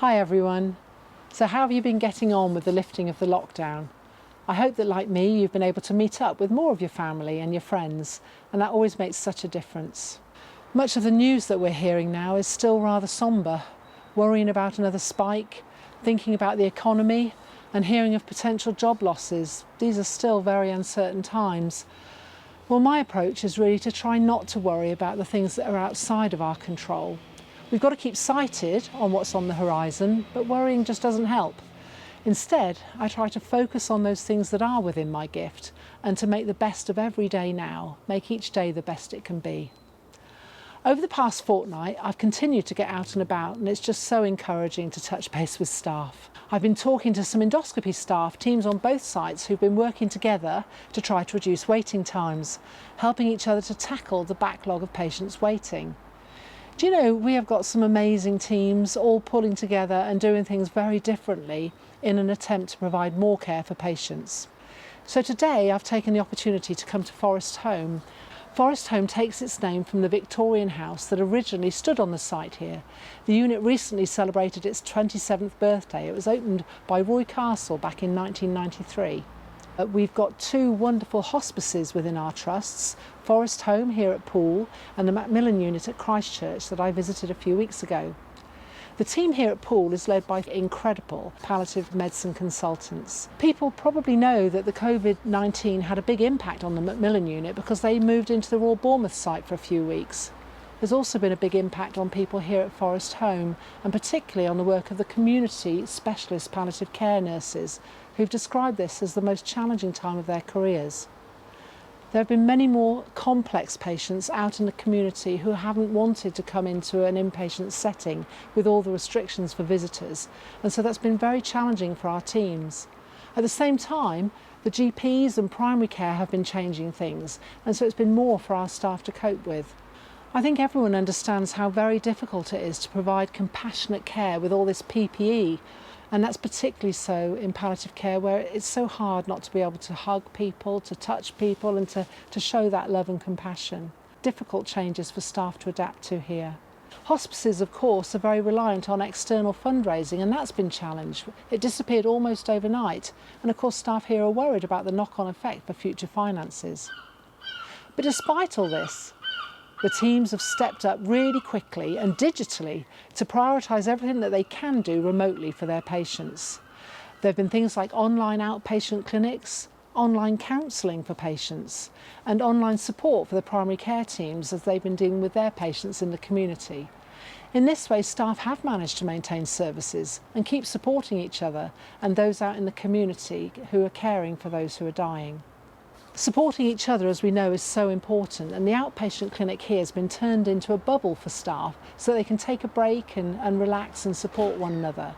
Hi everyone. So how have you been getting on with the lifting of the lockdown? I hope that, like me, you've been able to meet up with more of your family and your friends, and that always makes such a difference. Much of the news that we're hearing now is still rather sombre, worrying about another spike, thinking about the economy and hearing of potential job losses. These are still very uncertain times. Well, my approach is really to try not to worry about the things that are outside of our control. We've got to keep sighted on what's on the horizon, but worrying just doesn't help. Instead, I try to focus on those things that are within my gift and to make the best of every day now, make each day the best it can be. Over the past fortnight, I've continued to get out and about, and it's just so encouraging to touch base with staff. I've been talking to some endoscopy staff, teams on both sites who've been working together to try to reduce waiting times, helping each other to tackle the backlog of patients waiting. Do you know, we have got some amazing teams all pulling together and doing things very differently in an attempt to provide more care for patients. So today I've taken the opportunity to come to Forest Home. Forest Home takes its name from the Victorian house that originally stood on the site here. The unit recently celebrated its 27th birthday. It was opened by Roy Castle back in 1993. We've got two wonderful hospices within our trusts, Forest Home here at Poole and the Macmillan unit at Christchurch that I visited a few weeks ago. The team here at Poole is led by incredible palliative medicine consultants. People probably know that the COVID-19 had a big impact on the Macmillan unit because they moved into the Royal Bournemouth site for a few weeks. There's also been a big impact on people here at Forest Home, and particularly on the work of the community specialist palliative care nurses, who've described this as the most challenging time of their careers. There have been many more complex patients out in the community who haven't wanted to come into an inpatient setting with all the restrictions for visitors, and so that's been very challenging for our teams. At the same time, the GPs and primary care have been changing things, and so it's been more for our staff to cope with. I think everyone understands how very difficult it is to provide compassionate care with all this PPE, and that's particularly so in palliative care, where it's so hard not to be able to hug people, to touch people and to show that love and compassion. Difficult changes for staff to adapt to here. Hospices, of course, are very reliant on external fundraising, and that's been challenged. It disappeared almost overnight, and of course staff here are worried about the knock-on effect for future finances. But despite all this, the teams have stepped up really quickly and digitally to prioritise everything that they can do remotely for their patients. There have been things like online outpatient clinics, online counselling for patients, and online support for the primary care teams as they've been dealing with their patients in the community. In this way, staff have managed to maintain services and keep supporting each other and those out in the community who are caring for those who are dying. Supporting each other, as we know, is so important, and the outpatient clinic here has been turned into a bubble for staff so they can take a break and relax and support one another.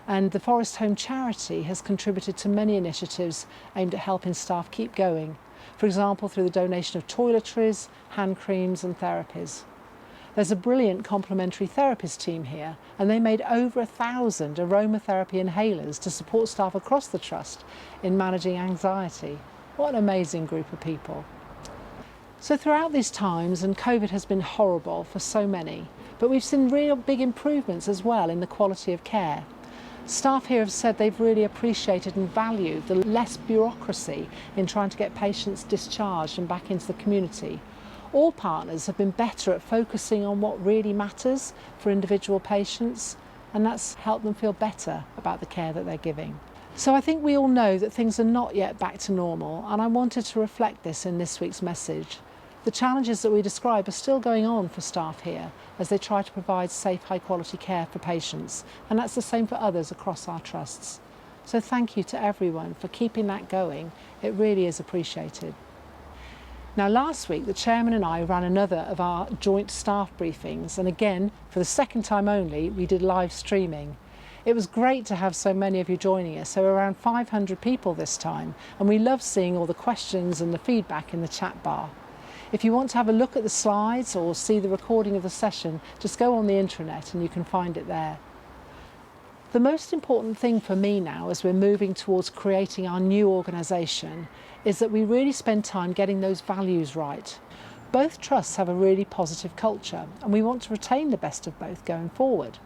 And the Forest Home charity has contributed to many initiatives aimed at helping staff keep going, for example through the donation of toiletries, hand creams and therapies. There's a brilliant complementary therapist team here, and they made over 1,000 aromatherapy inhalers to support staff across the trust in managing anxiety. What an amazing group of people. So throughout these times, and COVID has been horrible for so many, but we've seen real big improvements as well in the quality of care. Staff here have said they've really appreciated and valued the less bureaucracy in trying to get patients discharged and back into the community. All partners have been better at focusing on what really matters for individual patients, and that's helped them feel better about the care that they're giving. So I think we all know that things are not yet back to normal, and I wanted to reflect this in this week's message. The challenges that we describe are still going on for staff here as they try to provide safe, high quality care for patients, and that's the same for others across our trusts. So thank you to everyone for keeping that going. It really is appreciated. Now last week the chairman and I ran another of our joint staff briefings, and again, for the second time only, we did live streaming. It was great to have so many of you joining us, so around 500 people this time, and we love seeing all the questions and the feedback in the chat bar. If you want to have a look at the slides or see the recording of the session, just go on the intranet and you can find it there. The most important thing for me now as we're moving towards creating our new organisation is that we really spend time getting those values right. Both trusts have a really positive culture, and we want to retain the best of both going forward.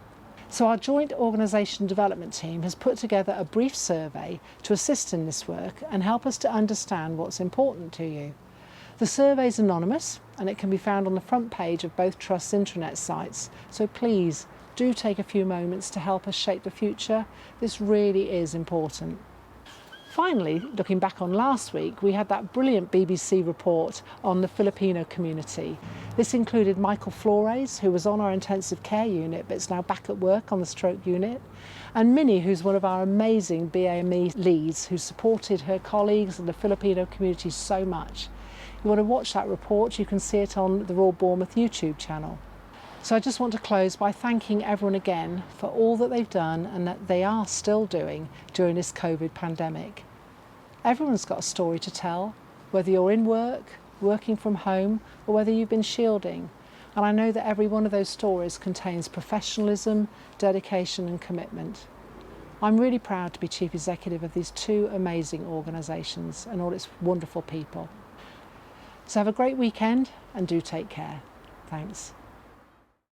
So our joint organisation development team has put together a brief survey to assist in this work and help us to understand what's important to you. The survey is anonymous and it can be found on the front page of both trusts' intranet sites, so please do take a few moments to help us shape the future. This really is important. Finally, looking back on last week, we had that brilliant BBC report on the Filipino community. This included Michael Flores, who was on our intensive care unit but is now back at work on the stroke unit, and Minnie, who's one of our amazing BAME leads who supported her colleagues and the Filipino community so much. If you want to watch that report, you can see it on the Royal Bournemouth YouTube channel. So I just want to close by thanking everyone again for all that they've done and that they are still doing during this COVID pandemic. Everyone's got a story to tell, whether you're in work, working from home, or whether you've been shielding. And I know that every one of those stories contains professionalism, dedication and commitment. I'm really proud to be Chief Executive of these two amazing organisations and all its wonderful people. So have a great weekend and do take care. Thanks.